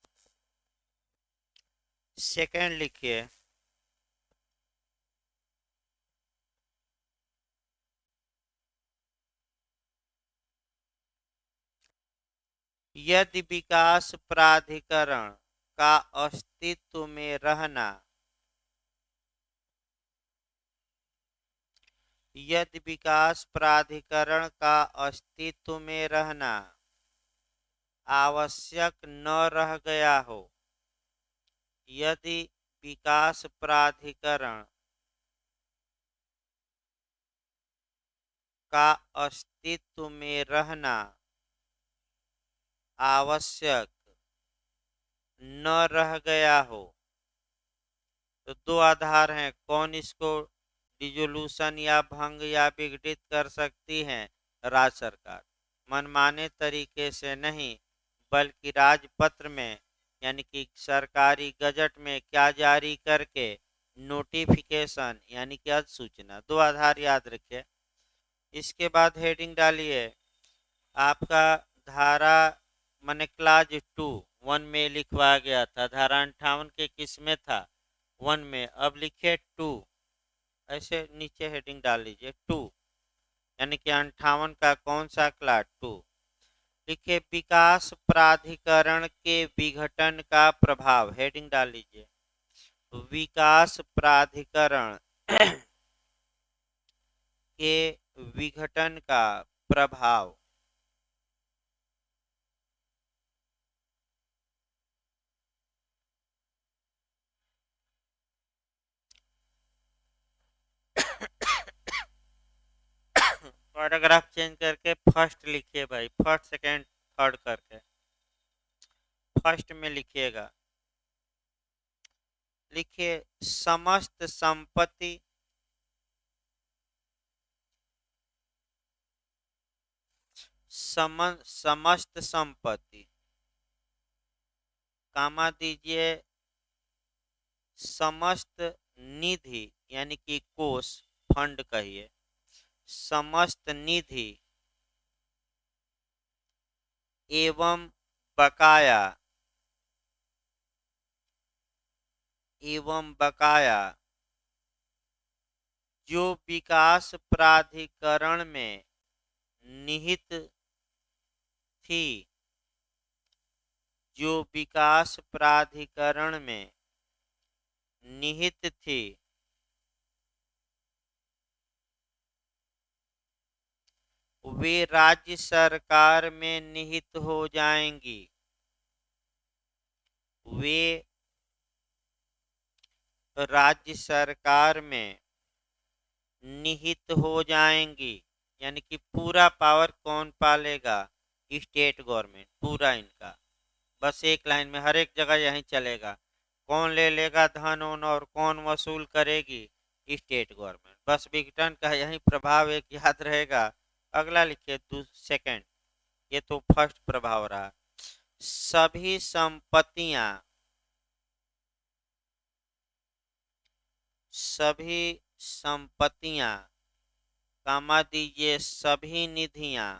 सेकंड लिखिए, यदि विकास प्राधिकरण का अस्तित्व में रहना, यदि विकास प्राधिकरण का अस्तित्व में रहना आवश्यक न रह गया हो, यदि विकास प्राधिकरण का अस्तित्व में रहना आवश्यक न रह गया हो, तो दो आधार हैं, कौन इसको डिसोल्यूशन या भंग या विघटित कर सकती है? राज्य सरकार। मनमाने तरीके से नहीं, बल्कि राजपत्र में यानी कि सरकारी गजट में क्या जारी करके, नोटिफिकेशन यानी कि अधिसूचना। दो आधार याद रखिए। इसके बाद हेडिंग डालिए आपका धारा माने क्लाज 2 1 में लिखवा गया था, धारा 58 के किस में था? 1 में। अब लिखिए 2, ऐसे नीचे हेडिंग डाल लीजिए 2, यानी कि 58 का कौन सा क्लास? 2। लिखिए विकास प्राधिकरण के विघटन का प्रभाव, हेडिंग डाल लीजिए विकास प्राधिकरण के विघटन का प्रभाव। पैराग्राफ चेंज करके फर्स्ट लिखिए भाई, फर्स्ट सेकंड थर्ड करके फर्स्ट में लिखिएगा। लिखिए समस्त संपत्ति समस्त संपत्ति, कामा दीजिए समस्त निधि यानी कि कोष, फंड कहिए, समस्त निधि एवं बकाया जो विकास प्राधिकरण में निहित थी, जो विकास प्राधिकरण में निहित थी, वे राज्य सरकार में निहित हो जाएंगी। वे राज्य सरकार में निहित हो जाएंगी, यानी कि पूरा पावर कौन पालेगा? स्टेट गवर्नमेंट, पूरा इनका। बस एक लाइन में हर एक जगह यही चलेगा, कौन ले लेगा धन उन और कौन वसूल करेगी? State government. बस विघटन का यही प्रभाव एक याद रहेगा। अगला लिखिए सेकंड, ये तो फर्स्ट प्रभाव रहा। सभी संपत्तियां, सभी संपत्तियां, कामा दीजिए सभी निधियां,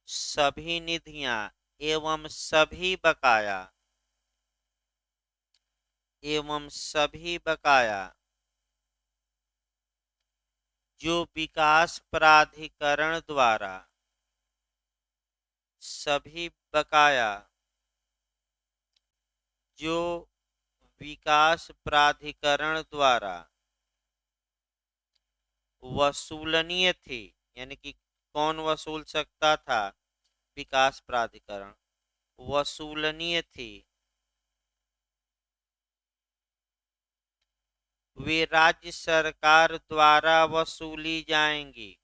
सभी निधियां एवं सभी बकाया, एवं सभी बकाया जो विकास प्राधिकरण द्वारा, सभी बकाया जो विकास प्राधिकरण द्वारा वसूलनीय थी, यानी कि कौन वसूल सकता था? विकास प्राधिकरण। वसूलनीय थी, वे राज्य सरकार द्वारा वसूली जाएंगी।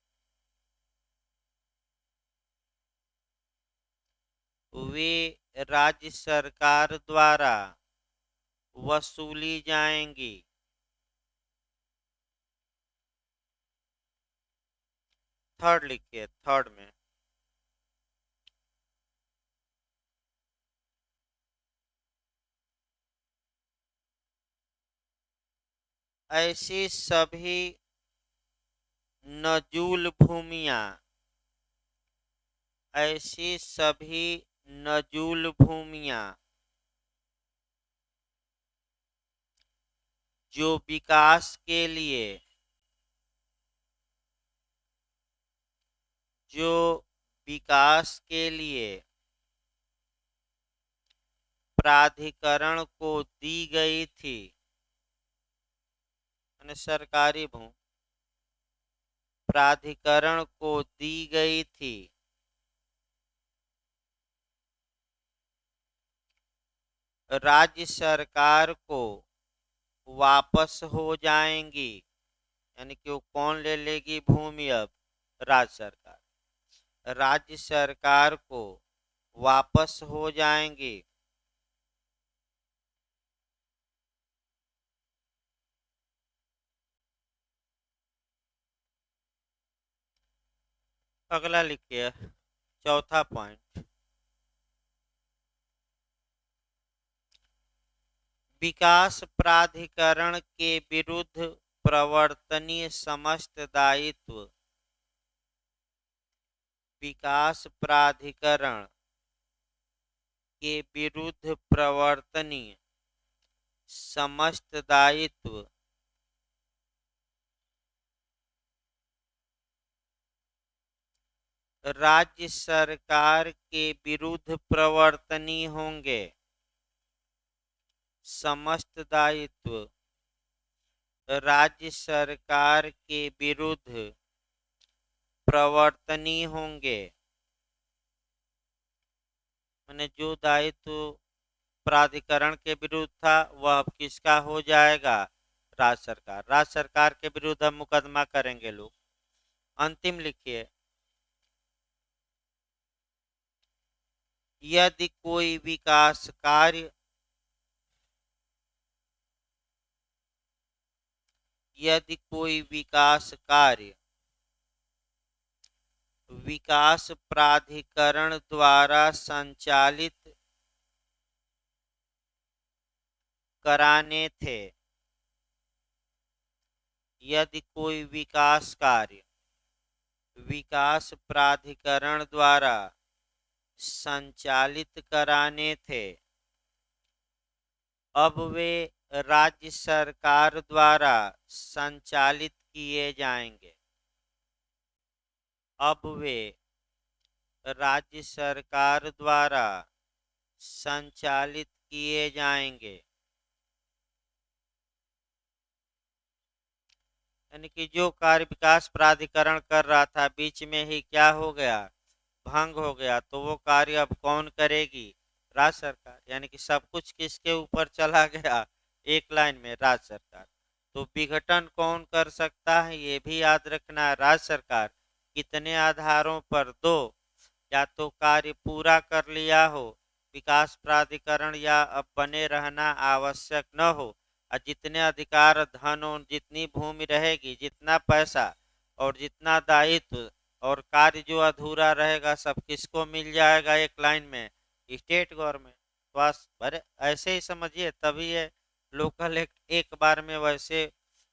वे राज्य सरकार द्वारा वसूली जाएंगी। थर्ड लिखिए, थर्ड में ऐसी सभी नजूल भूमियां, ऐसी सभी नजूल भूमियां जो विकास के लिए, जो विकास के लिए प्राधिकरण को दी गई थी, यानी सरकारी भूमि प्राधिकरण को दी गई थी, राज्य सरकार को वापस हो जाएंगी। यानी कि वो कौन ले लेगी भूमि अब? राज्य सरकार। राज्य सरकार को वापस हो जाएंगी। अगला लिखिए, चौथा पॉइंट। विकास प्राधिकरण के विरुद्ध प्रवर्तनीय समस्त दायित्व, विकास प्राधिकरण के विरुद्ध प्रवर्तनीय समस्त दायित्व राज्य सरकार के विरुद्ध प्रवर्तनीय होंगे। समस्त दायित्व राज्य सरकार के विरुद्ध प्रवर्तनीय होंगे। मैंने जो दायित्व प्राधिकरण के विरुद्ध था वह अब किसका हो जाएगा? राज्य सरकार। राज्य सरकार के विरुद्ध अब मुकदमा करेंगे लोग। अंतिम लिखिए, यदि कोई विकास कार्य, यदि कोई विकास कार्य विकास प्राधिकरण द्वारा संचालित कराने थे, यदि कोई विकास कार्य विकास प्राधिकरण द्वारा संचालित कराने थे, अब वे राज्य सरकार द्वारा संचालित किए जाएंगे। अब वे राज्य सरकार द्वारा संचालित किए जाएंगे। यानी कि जो कार्य विकास प्राधिकरण कर रहा था बीच में ही क्या हो गया? भंग हो गया, तो वो कार्य अब कौन करेगी? राज्य सरकार। यानी कि सब कुछ किसके ऊपर चला गया? एक लाइन में राज्य सरकार। तो विघटन कौन कर सकता है ये भी याद रखना, राज्य सरकार। कितने आधारों पर? दो, या तो कार्य पूरा कर लिया हो विकास प्राधिकरण या अब बने रहना आवश्यक न हो, और जितने अधिकार, धन और जितनी भूमि रहेगी, जितना पैसा और जितना दायित्व और कार्य जो अधूरा रहेगा सब किसको मिल जाएगा? एक लाइन में स्टेट गवर्नमेंट। बस अरे ऐसे ही समझिए, तभी ये लोकल एक बार में वैसे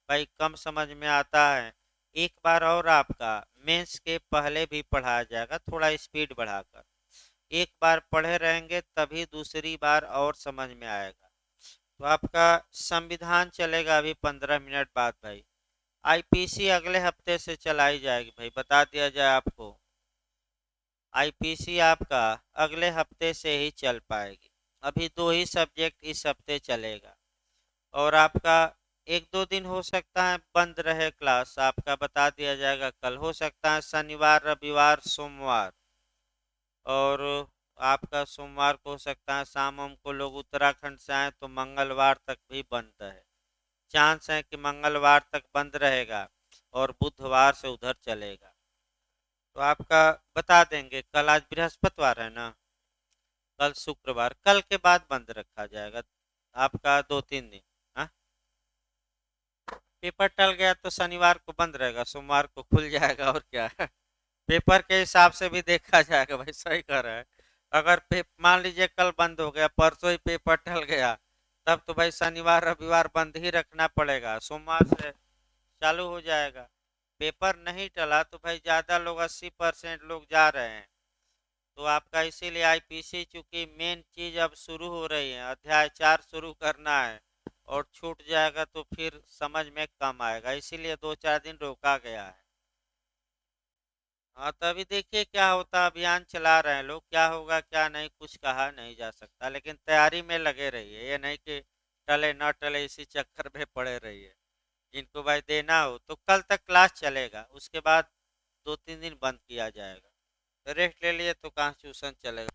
भाई कम समझ में आता है। एक बार और आपका मेंस के पहले भी पढ़ाया जाएगा, थोड़ा स्पीड बढ़ाकर। एक बार पढ़े रहेंगे तभी दूसरी बार और समझ में आएगा। तो आपका संविधान चलेगा अभी 15 मिनट बाद भाई। आईपीसी अगले हफ्ते से चलाई जाएगी भाई, बता दिया जाए आपको। आईपीसी आपका अगले हफ्ते से ही चल पाएगी। अभी 2 ही सब्जेक्ट इस हफ्ते चलेगा, और आपका 1-2 दिन हो सकता है बंद रहे क्लास, आपका बता दिया जाएगा कल। हो सकता है शनिवार, रविवार, सोमवार, और आपका सोमवार को हो सकता है शाम को लोग उत्तराखंड से आए तो मंगलवार तक भी बंद है। चांस है कि मंगलवार तक बंद रहेगा और बुधवार से उधर चलेगा। तो आपका बता देंगे कल, आज बृहस्पतिवार है ना, कल शुक्रवार, कल के बाद बंद रखा जाएगा आपका 2-3 दिन। हाँ, पेपर टल गया तो शनिवार को बंद रहेगा, सोमवार को खुल जाएगा, और क्या है। पेपर के हिसाब से भी देखा जाएगा भाई, सही कह रहा है। अगर मान लीजिए कल बंद हो गया, परसों ही पेपर टल गया, तब तो भाई शनिवार रविवार बंद ही रखना पड़ेगा, सोमवार से चालू हो जाएगा। पेपर नहीं टला तो भाई ज़्यादा लोग, 80% लोग जा रहे हैं, तो आपका इसीलिए आईपीसी, चूंकि मेन चीज अब शुरू हो रही है, अध्याय 4 शुरू करना है, और छूट जाएगा तो फिर समझ में कम आएगा, इसीलिए 2-4 दिन रोका गया है। हाँ, तो अभी देखिए क्या होता है, अभियान चला रहे हैं लोग, क्या होगा क्या नहीं कुछ कहा नहीं जा सकता, लेकिन तैयारी में लगे रहिए, ये नहीं कि टले ना टले इसी चक्कर में पड़े रहिए। जिनको भाई देना हो तो कल तक क्लास चलेगा, उसके बाद 2-3 दिन बंद किया जाएगा, रेस्ट ले लिए तो कहाँ ट्यूशन चलेगा।